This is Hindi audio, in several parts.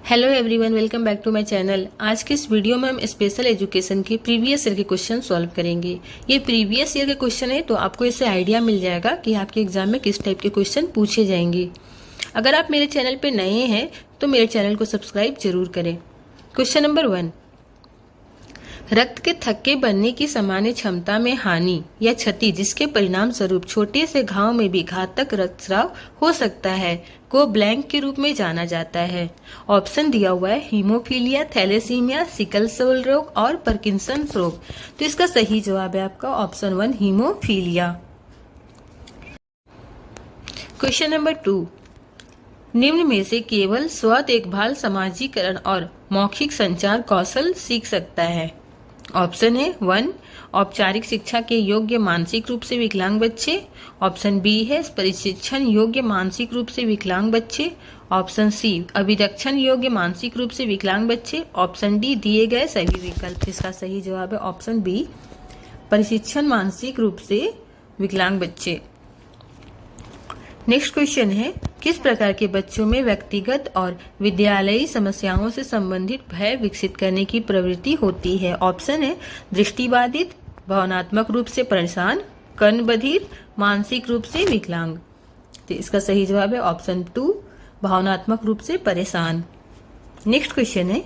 Hello everyone, welcome back to my channel. आज के इस वीडियो में हम स्पेशल एजुकेशन के प्रीवियस ईयर के क्वेश्चन सॉल्व करेंगे। ये प्रीवियस ईयर के क्वेश्चन है तो आपको इससे आइडिया मिल जाएगा कि आपके एग्जाम में किस टाइप के क्वेश्चन पूछे जाएंगे। अगर आप मेरे चैनल पे नए हैं तो मेरे चैनल को सब्सक्राइब जरूर करें। क्वेश्चन नंबर 1, रक्त के थक्के बनने की सामान्य क्षमता में हानि या क्षति जिसके परिणाम स्वरूप छोटे से घाव में भी घातक रक्तस्राव हो सकता है को ब्लैंक के रूप में जाना जाता है। ऑप्शन दिया हुआ है हीमोफीलिया, थैलेसीमिया, सिकल सेल रोग और पार्किंसन रोग। तो इसका सही जवाब है आपका ऑप्शन 1 हीमोफीलिया। क्वेश्चन नंबर 2, निम्न में से केवल स्व देखभाल, समाजीकरण और मौखिक संचार कौशल सीख सकता है। ऑप्शन है 1 औपचारिक शिक्षा के योग्य मानसिक रूप से विकलांग बच्चे। ऑप्शन बी है प्रशिक्षण योग्य मानसिक रूप से विकलांग बच्चे। ऑप्शन सी अभिरक्षण योग्य मानसिक रूप से विकलांग बच्चे। ऑप्शन डी दिए गए सभी विकल्प। इसका सही जवाब है ऑप्शन बी प्रशिक्षण मानसिक रूप से विकलांग बच्चे। नेक्स्ट क्वेश्चन है, किस प्रकार के बच्चों में व्यक्तिगत और विद्यालयी समस्याओं से संबंधित भय विकसित करने की प्रवृत्ति होती है। ऑप्शन है दृष्टिबाधित, भावनात्मक रूप से परेशान, कर्ण बधिर, मानसिक रूप से विकलांग। तो इसका सही जवाब है ऑप्शन 2 भावनात्मक रूप से परेशान। नेक्स्ट क्वेश्चन है,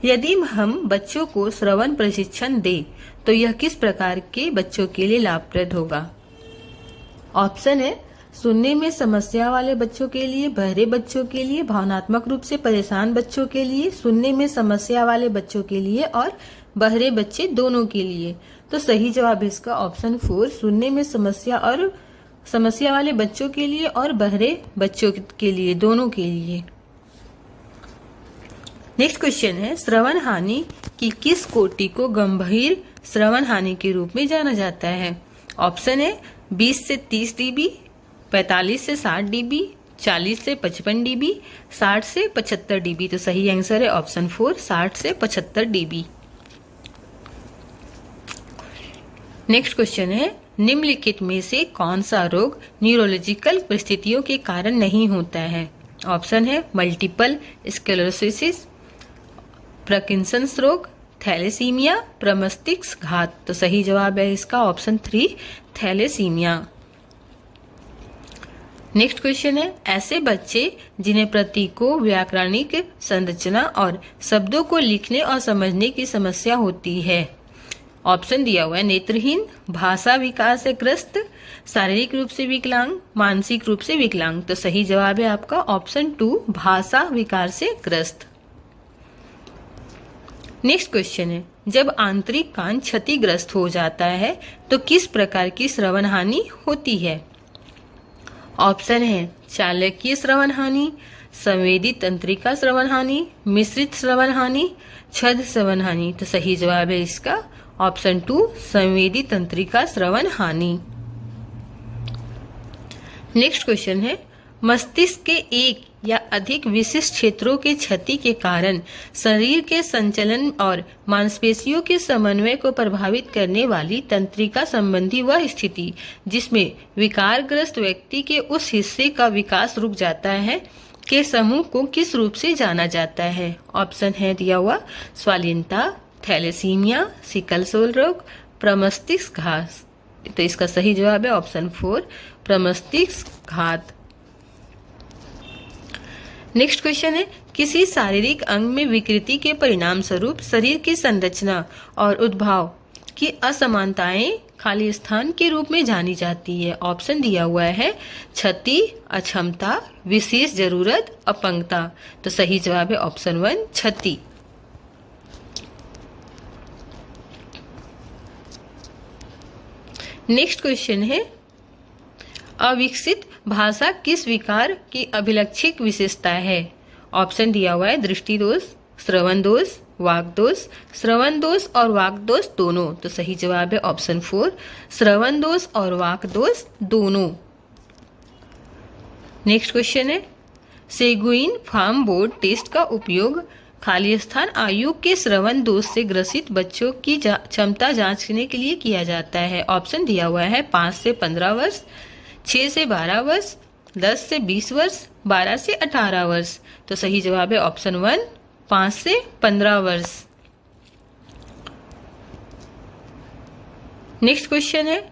यदि हम बच्चों को श्रवण प्रशिक्षण दें तो यह किस प्रकार के बच्चों के लिए लाभप्रद होगा। ऑप्शन है सुनने में समस्या वाले बच्चों के लिए, बहरे बच्चों के लिए, भावनात्मक रूप से परेशान बच्चों के लिए, सुनने में समस्या वाले बच्चों के लिए और बहरे बच्चे दोनों के लिए। तो सही जवाब है इसका ऑप्शन 4 सुनने में समस्या वाले बच्चों के लिए और बहरे बच्चों के लिए, दोनों के लिए। नेक्स्ट क्वेश्चन है, श्रवण हानि की किस कोटि को गंभीर श्रवण हानि के रूप में जाना जाता है। ऑप्शन है 20 से 30 dB, 45 से 60 dB, 40 से 55 dB, 60 से 75 dB। तो सही आंसर है ऑप्शन 4 60 से 75 dB। नेक्स्ट क्वेश्चन है, निम्नलिखित में से कौन सा रोग न्यूरोलॉजिकल परिस्थितियों के कारण नहीं होता है। ऑप्शन है मल्टीपल स्क्लेरोसिस, पार्किंसंस रोग, थैलेसीमिया, प्रमस्तिष्क घात। तो सही जवाब है इसका ऑप्शन 3 थैलेसीमिया। नेक्स्ट क्वेश्चन है, ऐसे बच्चे जिन्हें प्रतीकों, व्याकरणिक संरचना और शब्दों को लिखने और समझने की समस्या होती है। ऑप्शन दिया हुआ है नेत्रहीन, भाषा विकार से ग्रस्त, शारीरिक रूप से विकलांग, मानसिक रूप से विकलांग। तो सही जवाब है आपका ऑप्शन 2 भाषा विकार से ग्रस्त। नेक्स्ट क्वेश्चन है, जब आंतरिक कान क्षतिग्रस्त हो जाता है तो किस प्रकार की श्रवण हानि होती है। ऑप्शन है चालकीय श्रवण हानि, संवेदी तंत्रिका श्रवण हानि, मिश्रित श्रवण हानि, छद्म श्रवण हानि। तो सही जवाब है इसका ऑप्शन 2 संवेदी तंत्रिका श्रवण हानि। नेक्स्ट क्वेश्चन है, मस्तिष्क के एक या अधिक विशिष्ट क्षेत्रों के क्षति के कारण शरीर के संचलन और मांसपेशियों के समन्वय को प्रभावित करने वाली तंत्रिका संबंधी वह स्थिति जिसमें विकारग्रस्त व्यक्ति के उस हिस्से का विकास रुक जाता है के समूह को किस रूप से जाना जाता है। ऑप्शन है दिया हुआ स्वालीनता, थैलेसीमिया, सिकल सेल रोग, प्रमस्तिष्क घात। तो इसका सही जवाब है ऑप्शन 4 प्रमस्तिष्क घात। नेक्स्ट क्वेश्चन है, किसी शारीरिक अंग में विकृति के परिणाम स्वरूप शरीर की संरचना और उद्भाव की असमानताएं खाली स्थान के रूप में जानी जाती है। ऑप्शन दिया हुआ है क्षति, अक्षमता, विशेष जरूरत, अपंगता। तो सही जवाब है ऑप्शन 1 क्षति। नेक्स्ट क्वेश्चन है, अविकसित भाषा किस विकार की अभिलक्षित विशेषता है। ऑप्शन दिया हुआ है दृष्टि दोष, श्रवण दोष, वाक दोष, श्रवण दोष और वाक दोष दोनों। तो सही जवाब है ऑप्शन 4 श्रवण दोष और वाक दोष दोनों। नेक्स्ट क्वेश्चन है, सेगुइन फार्म बोर्ड टेस्ट का उपयोग खाली स्थान आयु के श्रवण दोष से ग्रसित बच्चों की क्षमता जांचने के लिए किया जाता है। ऑप्शन दिया हुआ है 5 से 15 वर्ष, 6 से 12 वर्ष, 10 से 20 वर्ष, 12 से 18 वर्ष। तो सही जवाब है ऑप्शन 1, 5 से 15 वर्ष। नेक्स्ट क्वेश्चन है,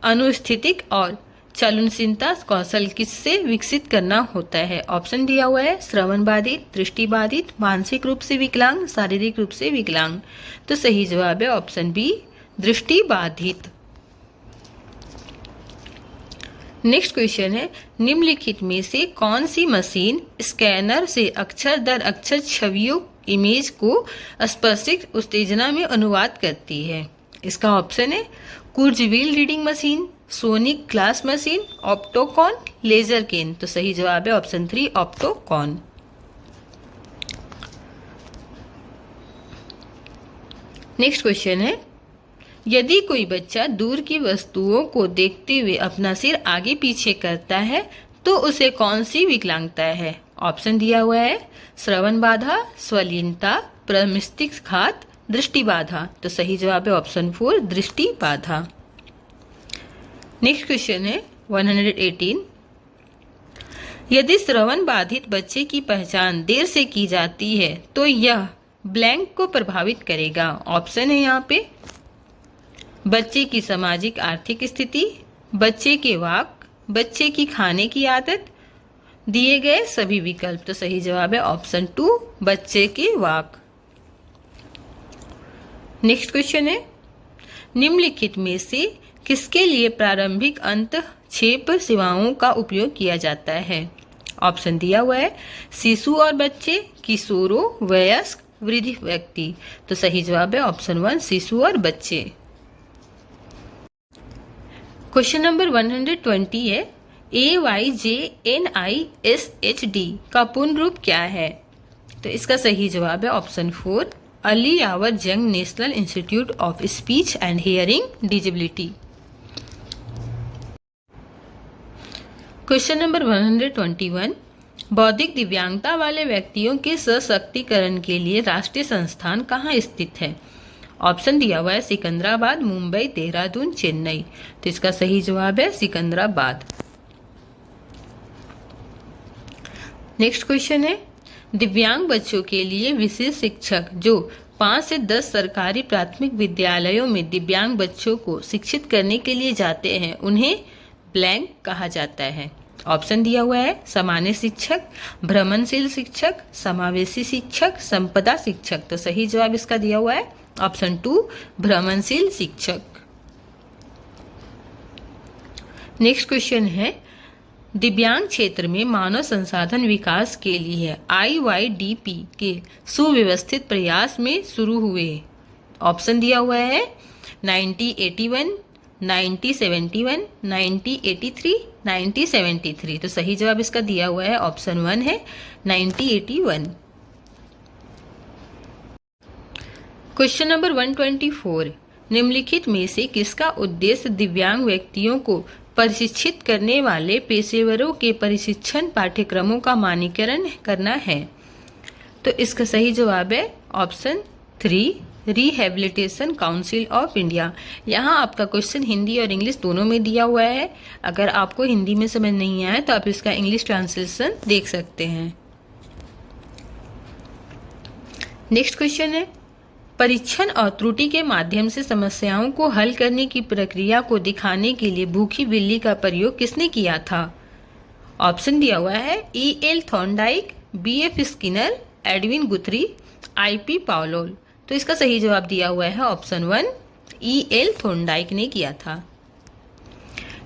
अनुस्थितिक और चलनशीलता कौशल किससे विकसित करना होता है? ऑप्शन दिया हुआ है श्रवण बाधित, दृष्टि बाधित, मानसिक रूप से विकलांग, शारीरिक रूप से विकलांग। तो सही जवाब है ऑप्शन बी, दृष्टि बाधित। नेक्स्ट क्वेश्चन है, निम्नलिखित में से कौन सी मशीन स्कैनर से अक्षर दर अक्षर छवियों इमेज को स्पर्शिक उत्तेजना में अनुवाद करती है? इसका ऑप्शन है Kurzweil reading machine, sonic glass machine, Optacon, laser cane. तो सही जवाब है ऑप्शन 3, ऑप्टोकॉन। नेक्स्ट क्वेश्चन है, यदि कोई बच्चा दूर की वस्तुओं को देखते हुए अपना सिर आगे पीछे करता है तो उसे कौन सी विकलांगता है? ऑप्शन दिया हुआ है श्रवण बाधा, स्वलीनता, प्रमस्तिष्कघात, दृष्टि बाधा। तो सही जवाब है ऑप्शन 4, दृष्टि बाधा। नेक्स्ट क्वेश्चन है 118, यदि श्रवण बाधित बच्चे की पहचान देर से की जाती है तो यह ब्लैंक को प्रभावित करेगा। ऑप्शन है यहाँ पे बच्चे की सामाजिक आर्थिक स्थिति, बच्चे के वाक, बच्चे की खाने की आदत, दिए गए सभी विकल्प। तो सही जवाब है ऑप्शन 2, बच्चे के वाक। नेक्स्ट क्वेश्चन है, निम्नलिखित में से किसके लिए प्रारंभिक अंतःक्षेप सेवाओं का उपयोग किया जाता है? ऑप्शन दिया हुआ है शिशु और बच्चे, किशोरों, वयस्क, वृद्ध व्यक्ति। तो सही जवाब है ऑप्शन 1, शिशु और बच्चे। क्वेश्चन नंबर 120 है, AYJNISHD का पूर्ण रूप क्या है? तो इसका सही जवाब है ऑप्शन 4, अली यावर जंग national institute of speech and hearing disability. Question number 121, बौद्धिक दिव्यांगता वाले व्यक्तियों के सशक्तिकरण के लिए राष्ट्रीय संस्थान कहाँ स्थित है? ऑप्शन दिया हुआ है सिकंदराबाद, मुंबई, देहरादून, चेन्नई। तो इसका सही जवाब है सिकंदराबाद। नेक्स्ट क्वेश्चन है, दिव्यांग बच्चों के लिए विशेष शिक्षक जो 5 से 10 सरकारी प्राथमिक विद्यालयों में दिव्यांग बच्चों को शिक्षित करने के लिए जाते हैं उन्हें ब्लैंक कहा जाता है। ऑप्शन दिया हुआ है सामान्य शिक्षक, भ्रमणशील शिक्षक, समावेशी शिक्षक, संपदा शिक्षक। तो सही जवाब इसका दिया हुआ है ऑप्शन 2, भ्रमणशील शिक्षक। नेक्स्ट क्वेश्चन है, दिव्यांग क्षेत्र में मानव संसाधन विकास के लिए IYDP के सुव्यवस्थित प्रयास में शुरू हुए। ऑप्शन दिया हुआ है 1981, 1971, 1983, 1973। तो सही जवाब इसका दिया हुआ है ऑप्शन 1 है 1981। क्वेश्चन नंबर 124, निम्नलिखित में से किसका उद्देश्य दिव्यांग व्यक्तियों को प्रशिक्षित करने वाले पेशेवरों के प्रशिक्षण पाठ्यक्रमों का मानकीकरण करना है? तो इसका सही जवाब है option 3, rehabilitation council of India. यहाँ आपका क्वेश्चन हिंदी और इंग्लिश दोनों में दिया हुआ है। अगर आपको हिंदी में समझ नहीं आए तो आप इसका इंग्लिश ट्रांसलेशन देख सकते हैं। नेक्स्ट क्वेश्चन है, परीक्षण और त्रुटि के माध्यम से समस्याओं को हल करने की प्रक्रिया को दिखाने के लिए भूखी बिल्ली का प्रयोग किसने किया था? ऑप्शन दिया हुआ है E.L. Thorndike, B.F. Skinner, Edwin गुथरी, I.P. पावलोल। तो इसका सही जवाब दिया हुआ है ऑप्शन 1, E.L. थॉर्नडाइक ने किया था।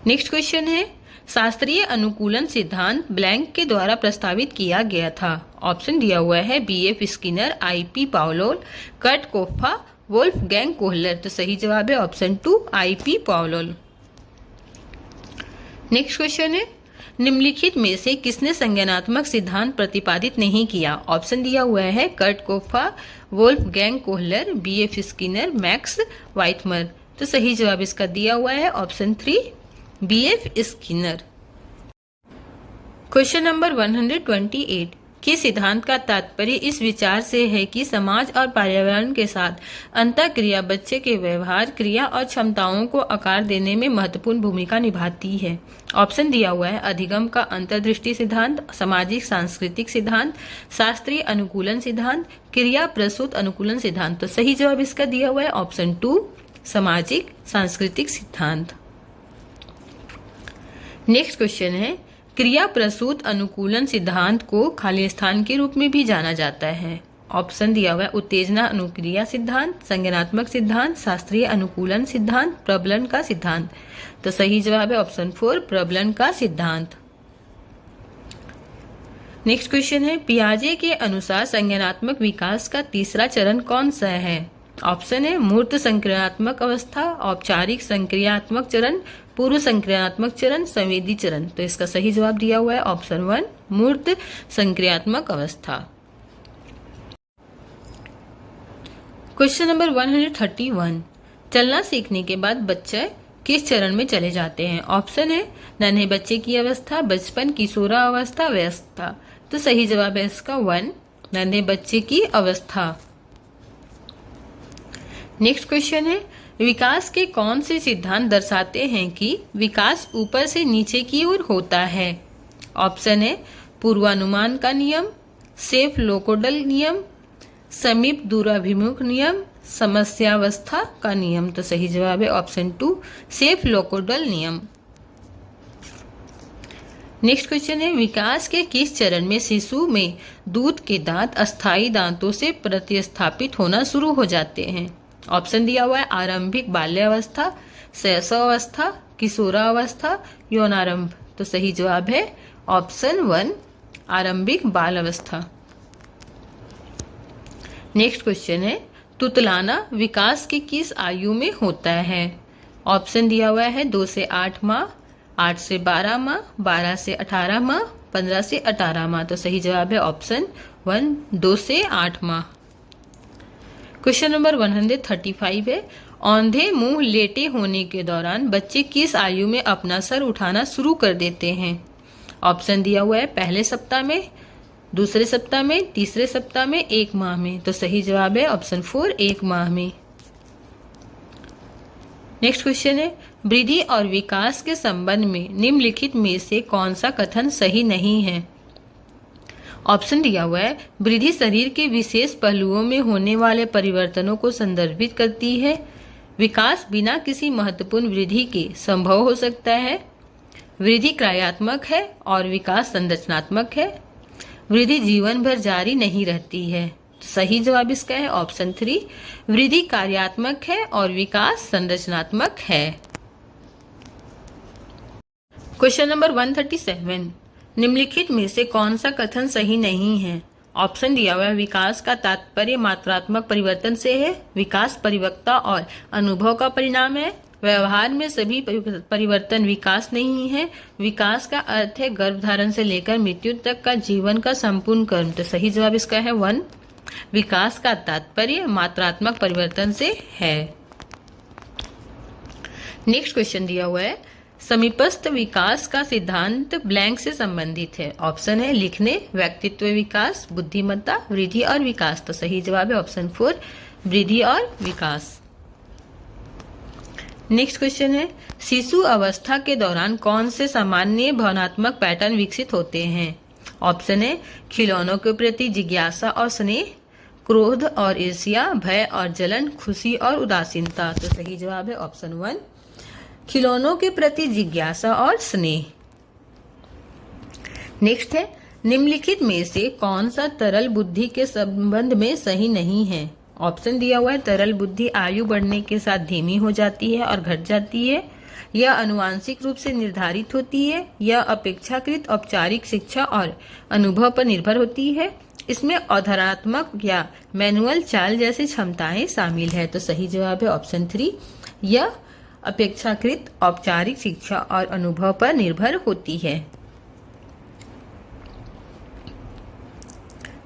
नेक्स्ट क्वेश्चन है, शास्त्रीय अनुकूलन सिद्धांत ब्लैंक के द्वारा प्रस्तावित किया गया था। ऑप्शन दिया हुआ है B.F. Skinner, I.P. Pavlov, Kurt Koffka, Wolfgang Kohler. तो सही जवाब है ऑप्शन 2, I.P. पावलोल। नेक्स्ट क्वेश्चन है, निम्नलिखित में से किसने संज्ञानात्मक सिद्धांत प्रतिपादित नहीं किया? ऑप्शन दिया हुआ है Kurt Koffka, Wolfgang Kohler, B.F. Skinner, Max Wertheimer. तो सही जवाब इसका दिया हुआ है option 3, B.F. Skinner. Question number 128, किस सिद्धांत का तात्पर्य इस विचार से है कि समाज और पर्यावरण के साथ अंतःक्रिया बच्चे के व्यवहार, क्रिया और क्षमताओं को आकार देने में महत्वपूर्ण भूमिका निभाती है। ऑप्शन दिया हुआ है अधिगम का अंतर्दृष्टि सिद्धांत, सामाजिक सांस्कृतिक सिद्धांत, शास्त्रीय अनुकूलन सिद्धांत, क्रिया प्रसूत अनुकूलन सिद्धांत। तो सही जवाब इसका दिया हुआ है ऑप्शन 2, सामाजिक सांस्कृतिक सिद्धांत। नेक्स्ट क्वेश्चन है, क्रिया प्रसूत अनुकूलन सिद्धांत को खाली स्थान के रूप में भी जाना जाता है। ऑप्शन दिया हुआ है उत्तेजना अनुक्रिया सिद्धांत, संज्ञानात्मक सिद्धांत, शास्त्रीय अनुकूलन सिद्धांत, प्रबलन का सिद्धांत। तो सही जवाब है ऑप्शन 4, प्रबलन का सिद्धांत। नेक्स्ट क्वेश्चन है, पियाजे के अनुसार संज्ञानात्मक विकास का तीसरा चरण कौन सा है? ऑप्शन है मूर्त संक्रियात्मक अवस्था, औपचारिक संक्रियात्मक चरण, पूर्व संक्रियात्मक चरण, संवेदी चरण। तो इसका सही जवाब दिया हुआ है ऑप्शन 1, मूर्त संक्रियात्मक अवस्था। क्वेश्चन नंबर 131, चलना सीखने के बाद बच्चे किस चरण में चले जाते हैं? ऑप्शन है नन्हे बच्चे की अवस्था, बचपन, किशोरावस्था, वयस्कता। तो सही जवाब है इसका 1, नन्हे बच्चे की अवस्था। नेक्स्ट क्वेश्चन है, विकास के कौन से सिद्धांत दर्शाते हैं कि विकास ऊपर से नीचे की ओर होता है? ऑप्शन है पूर्वानुमान का नियम, सेफ लोकोडल नियम, समीप दूराभिमुख नियम, समस्यावस्था का नियम। तो सही जवाब है ऑप्शन 2, सेफ लोकोडल नियम। नेक्स्ट क्वेश्चन है, विकास के किस चरण में शिशु में दूध के दांत अस्थायी दांतों से प्रतिस्थापित होना शुरू हो जाते हैं? ऑप्शन दिया हुआ है आरंभिक बाल्यावस्था, शैशवावस्था, किशोरावस्था, यौनारंभ। तो सही जवाब है ऑप्शन 1, आरंभिक बाल अवस्था। नेक्स्ट क्वेश्चन है, तुतलाना विकास की किस आयु में होता है? ऑप्शन दिया हुआ है 2 से 8 माह, 8 से 12 माह, 12 से 18 माह, 15 से 18 माह। तो सही जवाब है ऑप्शन 1, 2 से 8 माह। क्वेश्चन नंबर 135 है, औंधे मुंह लेटे होने के दौरान बच्चे किस आयु में अपना सर उठाना शुरू कर देते हैं? ऑप्शन दिया हुआ है पहले सप्ताह में, दूसरे सप्ताह में, तीसरे सप्ताह में, 1 माह में। तो सही जवाब है ऑप्शन 4, 1 माह में। नेक्स्ट क्वेश्चन है, वृद्धि और विकास के संबंध में निम्नलिखित में से कौन सा कथन सही नहीं है? ऑप्शन दिया हुआ है वृद्धि शरीर के विशेष पहलुओं में होने वाले परिवर्तनों को संदर्भित करती है, विकास बिना किसी महत्वपूर्ण वृद्धि के संभव हो सकता है, वृद्धि क्रियात्मक है और विकास संरचनात्मक है, वृद्धि जीवन भर जारी नहीं रहती है। सही जवाब इसका है ऑप्शन 3, वृद्धि कार्यात्मक है और विकास संरचनात्मक है। क्वेश्चन नंबर 137, निम्नलिखित में से कौन सा कथन सही नहीं है? ऑप्शन दिया हुआ है विकास का तात्पर्य मात्रात्मक परिवर्तन से है, विकास परिपक्वता और अनुभव का परिणाम है, व्यवहार में सभी परिवर्तन विकास नहीं है, विकास का अर्थ है गर्भधारण से लेकर मृत्यु तक का जीवन का संपूर्ण कर्म। तो सही जवाब इसका है 1, विकास का तात्पर्य मात्रात्मक परिवर्तन से है। नेक्स्ट क्वेश्चन दिया हुआ है, समीपस्थ विकास का सिद्धांत ब्लैंक से संबंधित है। ऑप्शन है लिखने, व्यक्तित्व विकास, बुद्धिमत्ता, वृद्धि और विकास। तो सही जवाब है ऑप्शन 4, वृद्धि और विकास। नेक्स्ट क्वेश्चन है, शिशु अवस्था के दौरान कौन से सामान्य भावनात्मक पैटर्न विकसित होते हैं? ऑप्शन है खिलौनों के प्रति जिज्ञासा और स्नेह, क्रोध और ईर्ष्या, भय और जलन, खुशी और उदासीनता। तो सही जवाब है ऑप्शन 1, खिलौनों के प्रति जिज्ञासा और स्नेह। नेक्स्ट है, निम्नलिखित में से कौन सा तरल बुद्धि के संबंध में सही नहीं है? ऑप्शन दिया हुआ है तरल बुद्धि आयु बढ़ने के साथ धीमी हो जाती है और घट जाती है, यह अनुवांशिक रूप से निर्धारित होती है, यह अपेक्षाकृत औपचारिक शिक्षा और अनुभव पर निर्भर होती है, इसमें अवधारणात्मक या मैनुअल चाल जैसी क्षमताएं शामिल है। तो सही जवाब है ऑप्शन 3, यह अपेक्षाकृत औपचारिक शिक्षा और अनुभव पर निर्भर होती है।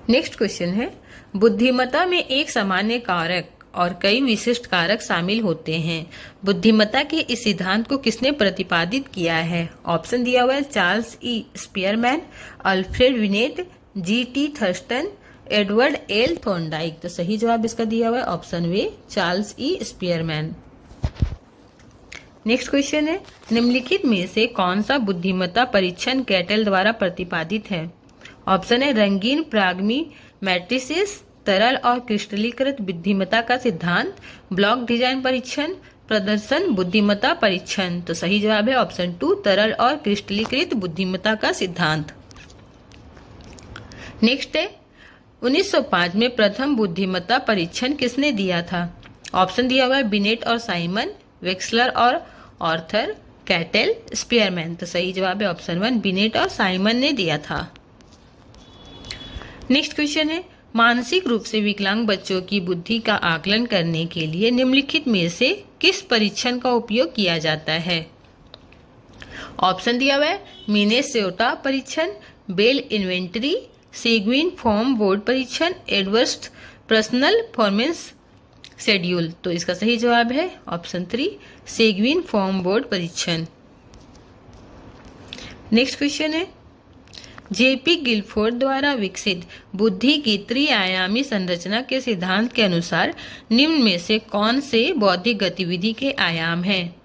नेक्स्ट क्वेश्चन है, बुद्धिमत्ता में एक सामान्य कारक और कई विशिष्ट कारक शामिल होते हैं। बुद्धिमत्ता के इस सिद्धांत को किसने प्रतिपादित किया है? ऑप्शन दिया हुआ है Charles E Spearman, Alfred Binet, G.T. Thurstone, Edward L Thorndike. तो सही जवाब इसका दिया हुआ है ऑप्शन वे, Charles E Spearman. Next question है, निम्नलिखित में से कौन सा बुद्धिमत्ता परीक्षण कैटल द्वारा प्रतिपादित है? ऑप्शन है रंगीन प्रागमी मैट्रिसेस, तरल और क्रिस्टलीकृत बुद्धिमत्ता का सिद्धांत, ब्लॉक डिजाइन परीक्षण, प्रदर्शन बुद्धिमत्ता परीक्षण। तो सही जवाब है ऑप्शन 2, तरल और क्रिस्टलीकृत बुद्धिमत्ता का सिद्धांत। नेक्स्ट है, 1905 में प्रथम बुद्धिमत्ता परीक्षण किसने दिया था? ऑप्शन दिया हुआ है बिनेट और साइमन, वेक्सलर और ऑर्थर, कैटल, स्पीयरमैन। तो सही जवाब है ऑप्शन 1, बिनेट और साइमन ने दिया था। नेक्स्ट क्वेश्चन है, मानसिक रूप से विकलांग बच्चों की बुद्धि का आकलन करने के लिए निम्नलिखित में से किस परीक्षण का उपयोग किया जाता है? ऑप्शन दिया हुआ है मिनेसोटा परीक्षण, बेल इन्वेंटरी, सेग्विन फॉर्म बोर्ड परीक्षण, एडवर्स पर्सनल परफॉर्मेंस शेड्यूल। तो इसका सही जवाब है ऑप्शन 3, सेग्विन फॉर्म बोर्ड परीक्षण। नेक्स्ट क्वेश्चन है, जेपी गिलफोर्ड द्वारा विकसित बुद्धि की त्रिआयामी संरचना के सिद्धांत के अनुसार निम्न में से कौन से बौद्धिक गतिविधि के आयाम हैं?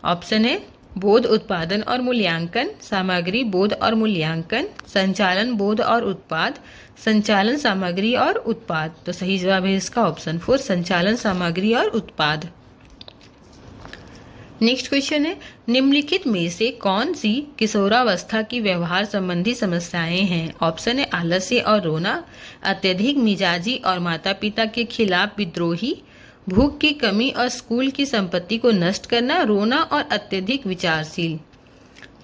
ऑप्शन है बोध, उत्पादन और मूल्यांकन, सामग्री बोध और मूल्यांकन, संचालन बोध और उत्पाद, संचालन सामग्री और उत्पाद। तो सही जवाब है इसका ऑप्शन 4, संचालन सामग्री और उत्पाद। नेक्स्ट क्वेश्चन है, निम्नलिखित में से कौन सी किशोरावस्था की व्यवहार संबंधी समस्याएं हैं? ऑप्शन है आलस्य और रोना, अत्यधिक मिजाजी और माता पिता के खिलाफ विद्रोही, भूख की कमी और स्कूल की संपत्ति को नष्ट करना, रोना और अत्यधिक विचारशील।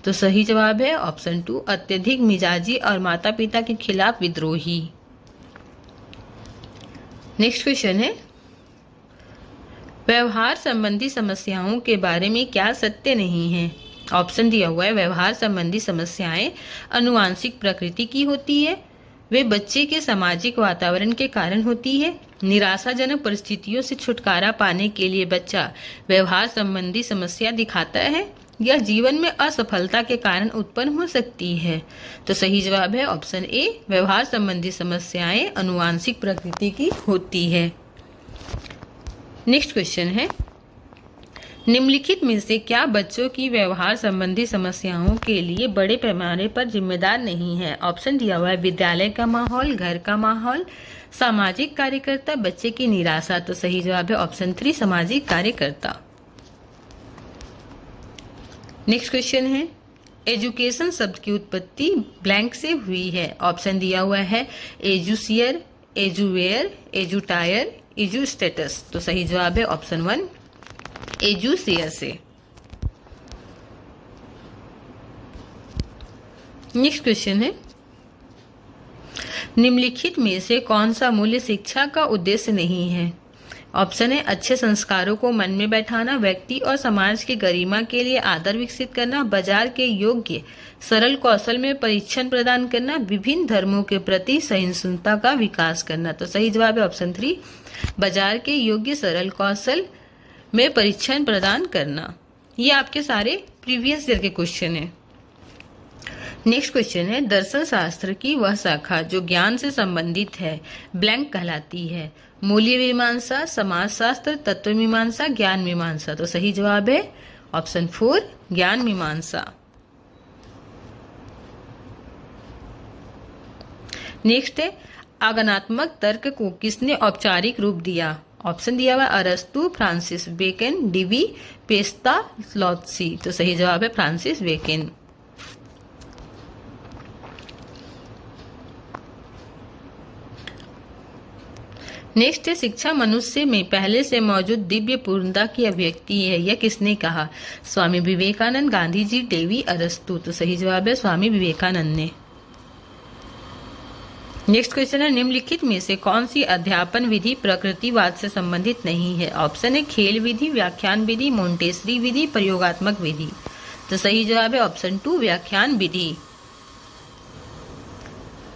तो सही जवाब है ऑप्शन 2, अत्यधिक मिजाजी और माता पिता के खिलाफ विद्रोही। नेक्स्ट क्वेश्चन है, व्यवहार संबंधी समस्याओं के बारे में क्या सत्य नहीं है? ऑप्शन दिया हुआ है व्यवहार संबंधी समस्याएं अनुवांशिक प्रकृति की होती है, वे बच्चे के सामाजिक वातावरण के कारण होती है, निराशाजनक परिस्थितियों से छुटकारा पाने के लिए बच्चा व्यवहार संबंधी समस्या दिखाता है, यह जीवन में असफलता के कारण उत्पन्न हो सकती है। तो सही जवाब है ऑप्शन ए, व्यवहार संबंधी समस्याएं अनुवांशिक प्रकृति की होती है। नेक्स्ट क्वेश्चन है, निम्नलिखित में से क्या बच्चों की व्यवहार संबंधी समस्याओं के लिए बड़े पैमाने पर जिम्मेदार नहीं है? ऑप्शन दिया हुआ है विद्यालय का माहौल, घर का माहौल, सामाजिक कार्यकर्ता, बच्चे की निराशा। तो सही जवाब है ऑप्शन 3, सामाजिक कार्यकर्ता। नेक्स्ट क्वेश्चन है, एजुकेशन शब्द की उत्पत्ति ब्लैंक से हुई है। ऑप्शन दिया हुआ है एजुसियर, एजुवेयर, एजुटायर, एजू स्टेटस। तो सही जवाब है ऑप्शन 1, एजुसियर से। नेक्स्ट क्वेश्चन है, निम्नलिखित में से कौन सा मूल्य शिक्षा का उद्देश्य नहीं है? ऑप्शन है अच्छे संस्कारों को मन में बैठाना, व्यक्ति और समाज की गरिमा के लिए आदर विकसित करना, बाजार के योग्य सरल कौशल में परीक्षण प्रदान करना, विभिन्न धर्मों के प्रति सहिष्णुता का विकास करना। तो सही जवाब है ऑप्शन 3, बाजार के योग्य सरल कौशल में परीक्षण प्रदान करना। ये आपके सारे प्रीवियस ईयर के क्वेश्चन है। नेक्स्ट क्वेश्चन है, दर्शन शास्त्र की वह शाखा जो ज्ञान से संबंधित है ब्लैंक कहलाती है? मूल्य मीमांसा, समाजशास्त्र, तत्व मीमांसा, ज्ञान मीमांसा। तो सही जवाब है ऑप्शन 4, ज्ञान मीमांसा। नेक्स्ट है, आगमनात्मक तर्क को किसने औपचारिक रूप दिया? ऑप्शन दिया हुआ अरस्तु, फ्रांसिस बेकन, डीवी पेस्तालोत्सी। तो सही जवाब है फ्रांसिस बेकन। नेक्स्ट है, शिक्षा मनुष्य में पहले से मौजूद दिव्य पूर्णता की अभिव्यक्ति है, यह किसने कहा? स्वामी विवेकानंद, गांधी जी, डेवी, अरस्तु। तो सही जवाब है स्वामी विवेकानंद ने। नेक्स्ट क्वेश्चन है, निम्नलिखित में से कौन सी अध्यापन विधि प्रकृतिवाद से संबंधित नहीं है? ऑप्शन है खेल विधि, व्याख्यान विधि, मोंटेसरी विधि, प्रयोगात्मक विधि। तो सही जवाब है ऑप्शन 2, व्याख्यान विधि।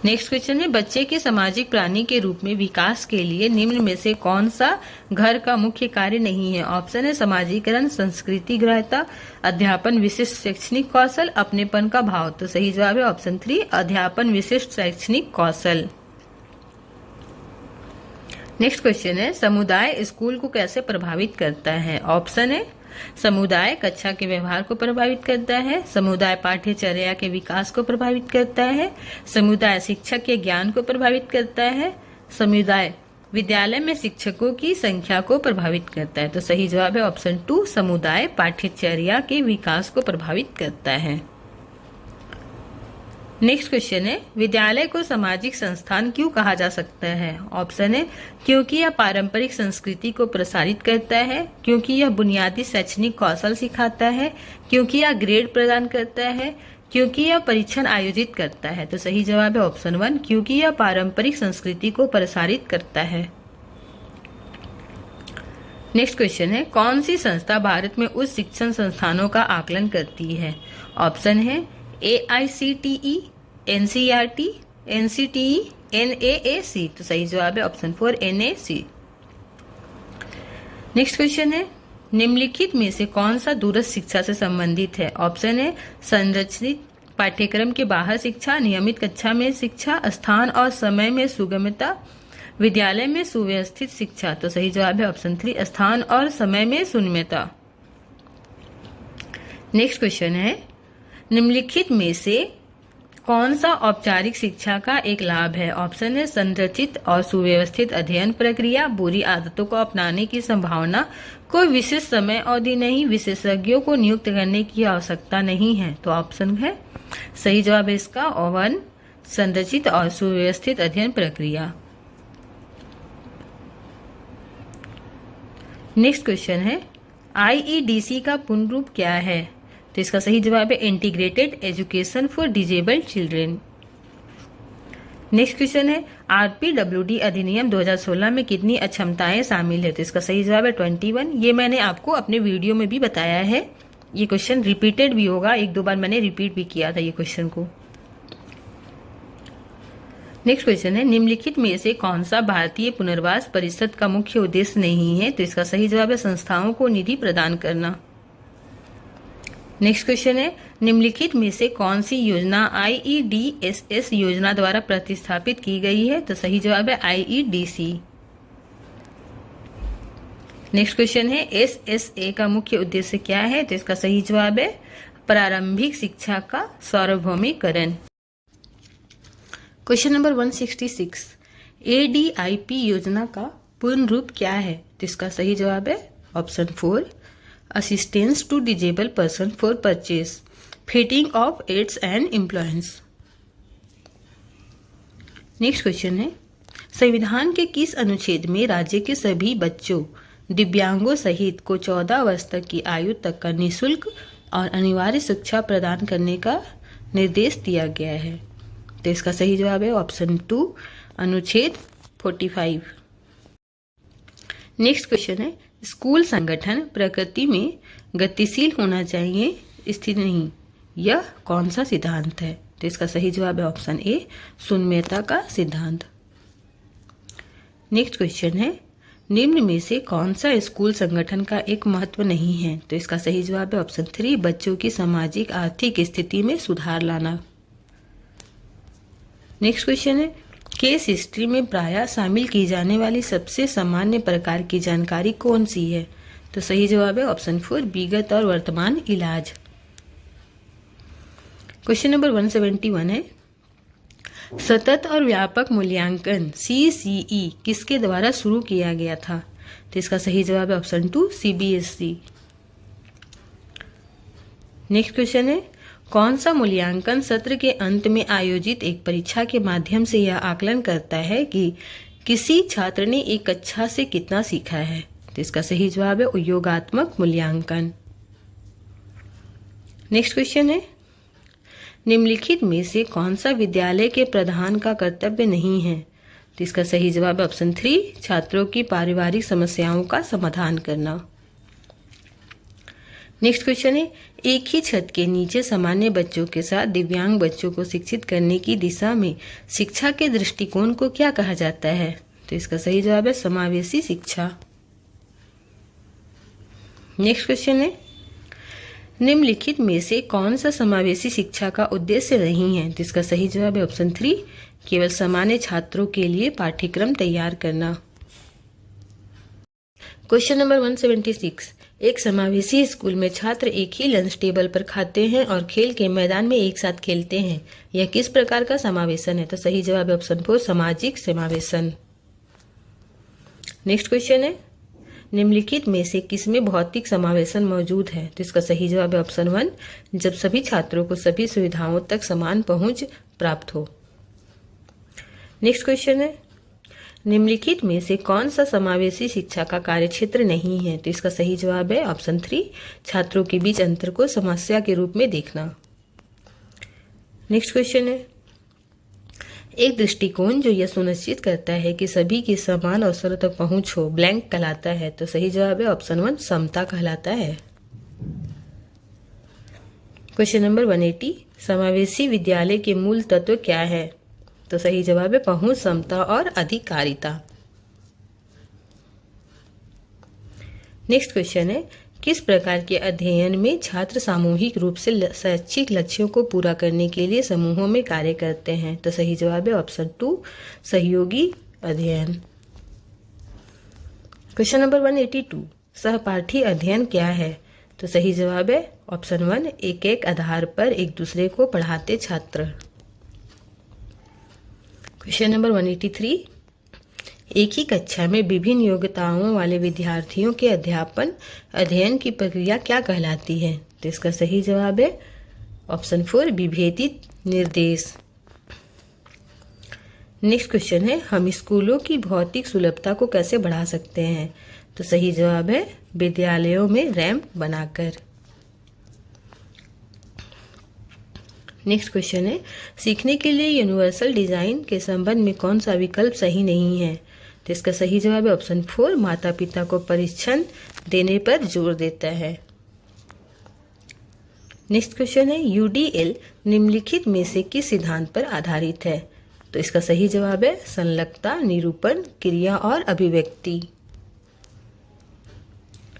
नेक्स्ट क्वेश्चन है, बच्चे के सामाजिक प्राणी के रूप में विकास के लिए निम्न में से कौन सा घर का मुख्य कार्य नहीं है? ऑप्शन है समाजीकरण, संस्कृति ग्राह्यता, अध्यापन विशिष्ट शैक्षणिक कौशल, अपनेपन का भाव। तो सही जवाब है ऑप्शन 3, अध्यापन विशिष्ट शैक्षणिक कौशल। नेक्स्ट क्वेश्चन है, समुदाय स्कूल को कैसे प्रभावित करता है? ऑप्शन है समुदाय कक्षा के व्यवहार को प्रभावित करता है, समुदाय पाठ्यचर्या के विकास को प्रभावित करता है, समुदाय शिक्षक के ज्ञान को प्रभावित करता है, समुदाय विद्यालय में शिक्षकों की संख्या को प्रभावित करता है। तो सही जवाब है ऑप्शन 2, समुदाय पाठ्यचर्या के विकास को प्रभावित करता है। नेक्स्ट क्वेश्चन है, विद्यालय को सामाजिक संस्थान क्यों कहा जा सकता है? ऑप्शन है क्योंकि यह पारंपरिक संस्कृति को प्रसारित करता है, क्योंकि यह बुनियादी शैक्षणिक कौशल सिखाता है, क्योंकि यह ग्रेड प्रदान करता है, क्योंकि यह परीक्षण आयोजित करता है। तो सही जवाब है ऑप्शन 1, क्योंकि यह पारंपरिक संस्कृति को प्रसारित करता है। नेक्स्ट क्वेश्चन है, कौन सी संस्था भारत में उच्च शिक्षण संस्थानों का आकलन करती है? ऑप्शन है AICTE, NCERT, NCTE, NAAC। तो सही जवाब है ऑप्शन 4, NAC। नेक्स्ट क्वेश्चन है, निम्नलिखित में से कौन सा दूरस्थ शिक्षा से संबंधित है? ऑप्शन है संरचित पाठ्यक्रम के बाहर शिक्षा, नियमित कक्षा में शिक्षा, स्थान और समय में सुगमता, विद्यालय में सुव्यवस्थित शिक्षा। तो सही जवाब है ऑप्शन 3, स्थान और समय में सुनियमितता। नेक्स्ट क्वेश्चन है, निम्नलिखित में से कौन सा औपचारिक शिक्षा का एक लाभ है? ऑप्शन है संरचित और सुव्यवस्थित अध्ययन प्रक्रिया, बुरी आदतों को अपनाने की संभावना, कोई विशेष समय अवधि नहीं, विशेषज्ञों को नियुक्त करने की आवश्यकता नहीं है। तो ऑप्शन है सही जवाब है इसका 1, संरचित और सुव्यवस्थित अध्ययन प्रक्रिया। नेक्स्ट क्वेश्चन है, IEDC का पूर्ण रूप क्या है? तो इसका सही जवाब है integrated education for disabled children. Next question है, RPWD अधिनियम 2016 में कितनी अक्षमताएं शामिल है? तो इसका सही जवाब है 21। ये मैंने आपको अपने वीडियो में भी बताया है, ये क्वेश्चन रिपीटेड भी होगा, 1-2 बार मैंने रिपीट भी किया था ये क्वेश्चन को। नेक्स्ट क्वेश्चन है, निम्नलिखित में से कौन सा भारतीय पुनर्वास परिषद का मुख्य उद्देश्य नहीं है? तो इसका सही जवाब है संस्थाओं को निधि प्रदान करना। नेक्स्ट क्वेश्चन है, निम्नलिखित में से कौन सी योजना IEDSS योजना द्वारा प्रतिस्थापित की गई है? तो सही जवाब है IEDC। नेक्स्ट क्वेश्चन है, SSA का मुख्य उद्देश्य क्या है? तो इसका सही जवाब है प्रारंभिक शिक्षा का सार्वभौमिकरण। क्वेश्चन नंबर 166, ADIP योजना का पूर्ण रूप क्या है? तो इसका सही जवाब है option 4, assistance to disabled person for purchase, fitting of aids and appliances. Next question है, संविधान के किस अनुच्छेद में राज्य के सभी बच्चों दिव्यांगों सहित को 14 वर्ष तक की आयु तक का निःशुल्क और अनिवार्य शिक्षा प्रदान करने का निर्देश दिया गया है? तो इसका सही जवाब है ऑप्शन 2, अनुच्छेद 45। नेक्स्ट क्वेश्चन है, स्कूल संगठन प्रकृति में गतिशील होना चाहिए, स्थिर नहीं, यह कौन सा सिद्धांत है? तो इसका सही जवाब है ऑप्शन ए, सुन्मेयता का सिद्धांत। नेक्स्ट क्वेश्चन है, निम्न में से कौन सा स्कूल संगठन का एक महत्व नहीं है? तो इसका सही जवाब है ऑप्शन 3, बच्चों की सामाजिक आर्थिक स्थिति में सुधार लाना। नेक्स्ट क्वेश्चन है, केस हिस्ट्री में प्रायः शामिल की जाने वाली सबसे सामान्य प्रकार की जानकारी कौन सी है? तो सही जवाब है ऑप्शन 4, विगत और वर्तमान इलाज। क्वेश्चन नंबर 171 है, सतत और व्यापक मूल्यांकन CCE किसके द्वारा शुरू किया गया था? तो इसका सही जवाब है ऑप्शन 2, CBSE। नेक्स्ट क्वेश्चन है, कौन सा मूल्यांकन सत्र के अंत में आयोजित एक परीक्षा के माध्यम से यह आकलन करता है कि किसी छात्र ने एक कक्षा से कितना सीखा है? तो इसका सही जवाब है योगात्मक मूल्यांकन। नेक्स्ट क्वेश्चन है, निम्नलिखित में से कौन सा विद्यालय के प्रधान का कर्तव्य नहीं है? तो इसका सही जवाब है ऑप्शन 3, छात्रों की पारिवारिक समस्याओं का समाधान करना। नेक्स्ट क्वेश्चन है, एक ही छत के नीचे सामान्य बच्चों के साथ दिव्यांग बच्चों को शिक्षित करने की दिशा में शिक्षा के दृष्टिकोण को क्या कहा जाता है? तो इसका सही जवाब है समावेशी शिक्षा। नेक्स्ट क्वेश्चन है, निम्नलिखित में से कौन सा समावेशी शिक्षा का उद्देश्य नहीं है? तो इसका सही जवाब है ऑप्शन 3, केवल सामान्य छात्रों के लिए पाठ्यक्रम तैयार करना। क्वेश्चन नंबर 176, एक समावेशी स्कूल में छात्र एक ही लंच टेबल पर खाते हैं और खेल के मैदान में एक साथ खेलते हैं, यह किस प्रकार का समावेशन है? तो सही जवाब है ऑप्शन 4, सामाजिक समावेशन। नेक्स्ट क्वेश्चन है, निम्नलिखित में से किसमें भौतिक समावेशन मौजूद है? तो इसका सही जवाब है ऑप्शन 1, जब सभी छात्रों को सभी सुविधाओं तक समान पहुंच प्राप्त हो। नेक्स्ट क्वेश्चन है, निम्नलिखित में से कौन सा समावेशी शिक्षा का कार्यक्षेत्र नहीं है? तो इसका सही जवाब है ऑप्शन 3, छात्रों के बीच अंतर को समस्या के रूप में देखना। नेक्स्ट क्वेश्चन है, एक दृष्टिकोण जो यह सुनिश्चित करता है कि सभी की समान अवसरों तक पहुंच हो ब्लैंक कहलाता है। तो सही जवाब है ऑप्शन 1, समता कहलाता है। क्वेश्चन नंबर 180, समावेशी विद्यालय के मूल तत्व क्या है? तो सही जवाब है पहुंच, समता और अधिकारिता। नेक्स्ट क्वेश्चन है, किस प्रकार के अध्ययन में छात्र सामूहिक रूप से शैक्षिक लक्ष्यों को पूरा करने के लिए समूहों में कार्य करते हैं? तो सही जवाब है ऑप्शन 2, सहयोगी अध्ययन। क्वेश्चन नंबर 182, सहपाठी अध्ययन क्या है? तो सही जवाब है ऑप्शन 1, एक एक आधार पर एक दूसरे को पढ़ाते छात्र। क्वेश्चन नंबर 183, एक ही कक्षा में विभिन्न योग्यताओं वाले विद्यार्थियों के अध्ययन की प्रक्रिया क्या कहलाती है? तो इसका सही जवाब है ऑप्शन 4, विभेदित निर्देश। नेक्स्ट क्वेश्चन है, हम स्कूलों की भौतिक सुलभता को कैसे बढ़ा सकते हैं? तो सही जवाब है विद्यालयों में रैंप बनाकर। नेक्स्ट क्वेश्चन है, सीखने के लिए यूनिवर्सल डिजाइन के संबंध में कौन सा विकल्प सही नहीं है? तो इसका सही जवाब है ऑप्शन 4, माता पिता को प्रशिक्षण देने पर जोर देता है। नेक्स्ट क्वेश्चन है, यूडीएल निम्नलिखित में से किस सिद्धांत पर आधारित है? तो इसका सही जवाब है संलग्नता, निरूपण, क्रिया और अभिव्यक्ति।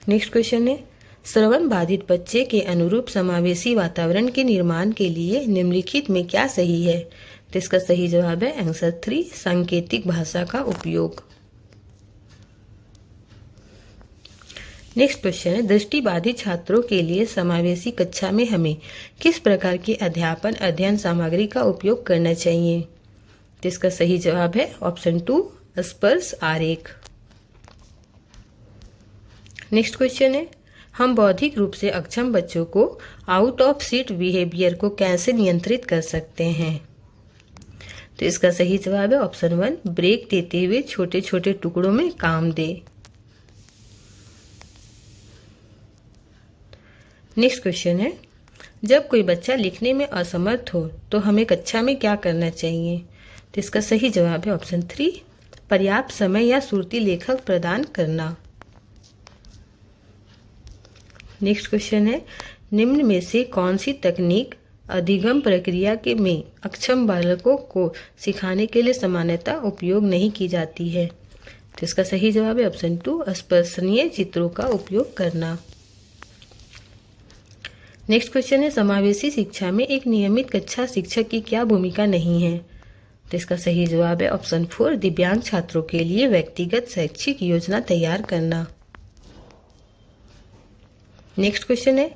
नेक्स्ट क्वेश्चन है, श्रवण बाधित बच्चे के अनुरूप समावेशी वातावरण के निर्माण के लिए निम्नलिखित में क्या सही है? तो इसका सही जवाब है आंसर 3, सांकेतिक भाषा का उपयोग। नेक्स्ट क्वेश्चन है, दृष्टिबाधित छात्रों के लिए समावेशी कक्षा में हमें किस प्रकार की अध्ययन सामग्री का उपयोग करना चाहिए? तो इसका सही जवाब है ऑप्शन 2, स्पर्श आरेख। नेक्स्ट क्वेश्चन है, हम बौद्धिक रूप से अक्षम बच्चों को आउट ऑफ सीट बिहेवियर को कैसे नियंत्रित कर सकते हैं? तो इसका सही जवाब है ऑप्शन 1, ब्रेक देते हुए छोटे छोटे टुकड़ों में काम दे। नेक्स्ट क्वेश्चन है, जब कोई बच्चा लिखने में असमर्थ हो तो हमें कक्षा में क्या करना चाहिए? तो इसका सही जवाब है ऑप्शन 3, पर्याप्त समय या सुरती लेखक प्रदान करना। नेक्स्ट क्वेश्चन है, निम्न में से कौन सी तकनीक अधिगम प्रक्रिया के में अक्षम बालकों को सिखाने के लिए सामान्यतः उपयोग नहीं की जाती है? तो इसका सही जवाब है ऑप्शन 2, स्पर्शनीय चित्रों का उपयोग करना। नेक्स्ट क्वेश्चन है, समावेशी शिक्षा में एक नियमित कक्षा शिक्षक की क्या भूमिका नहीं है? तो इसका सही जवाब है ऑप्शन 4, दिव्यांग छात्रों के लिए व्यक्तिगत शैक्षिक योजना तैयार करना। नेक्स्ट क्वेश्चन है,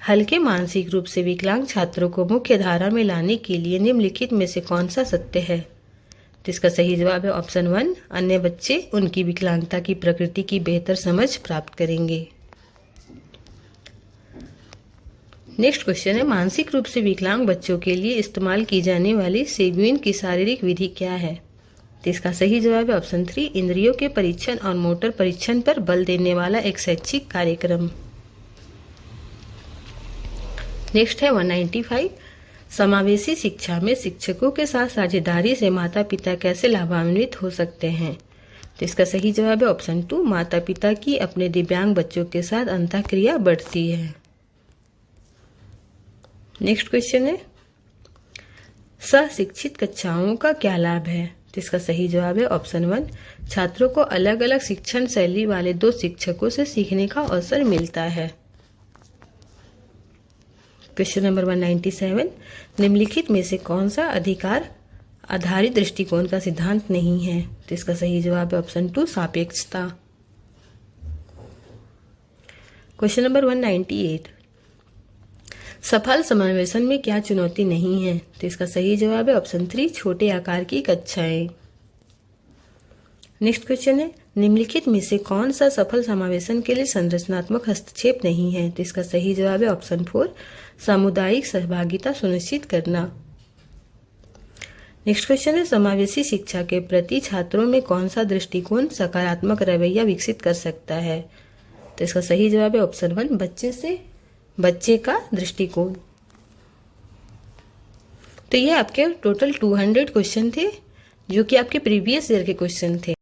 हल्के मानसिक रूप से विकलांग छात्रों को मुख्य धारा में लाने के लिए निम्नलिखित में से कौन सा सत्य है? तो इसका सही जवाब है ऑप्शन 1, अन्य बच्चे उनकी विकलांगता की प्रकृति की बेहतर समझ प्राप्त करेंगे। नेक्स्ट क्वेश्चन है, मानसिक रूप से विकलांग बच्चों के लिए इस्तेमाल की जाने वाली सेगुइन की शारीरिक विधि क्या है? तो इसका सही जवाब है ऑप्शन 3, इंद्रियों के परीक्षण और मोटर परीक्षण पर बल देने वाला एक शैक्षिक कार्यक्रम। नेक्स्ट है 195, समावेशी शिक्षा में शिक्षकों के साथ साझेदारी से माता पिता कैसे लाभान्वित हो सकते हैं? तो इसका सही जवाब है ऑप्शन 2, माता पिता की अपने दिव्यांग बच्चों के साथ अंतःक्रिया बढ़ती है। नेक्स्ट क्वेश्चन है, सशिक्षित कक्षाओं का क्या लाभ है? तो इसका सही जवाब है ऑप्शन 1, छात्रों को अलग अलग शिक्षण शैली वाले 2 शिक्षकों से सीखने का अवसर मिलता है। क्वेश्चन नंबर 197, निम्नलिखित में से कौन सा अधिकार आधारित दृष्टिकोण का सिद्धांत नहीं है? तो इसका सही जवाब है ऑप्शन 2, सापेक्षता। क्वेश्चन नंबर 198, सफल समावेशन में क्या चुनौती नहीं है? तो इसका सही जवाब है ऑप्शन 3, छोटे आकार की कक्षाएं। नेक्स्ट क्वेश्चन है, निम्नलिखित में से कौन सा सफल समावेशन के लिए संरचनात्मक हस्तक्षेप नहीं है? तो इसका सही जवाब है ऑप्शन 4, सामुदायिक सहभागिता सुनिश्चित करना। नेक्स्ट क्वेश्चन है, समावेशी शिक्षा के प्रति छात्रों में कौन सा दृष्टिकोण सकारात्मक रवैया विकसित कर सकता है? तो इसका सही जवाब है ऑप्शन 1, बच्चे का दृष्टिकोण। तो ये आपके टोटल 200 क्वेश्चन थे जो कि आपके प्रीवियस ईयर के क्वेश्चन थे।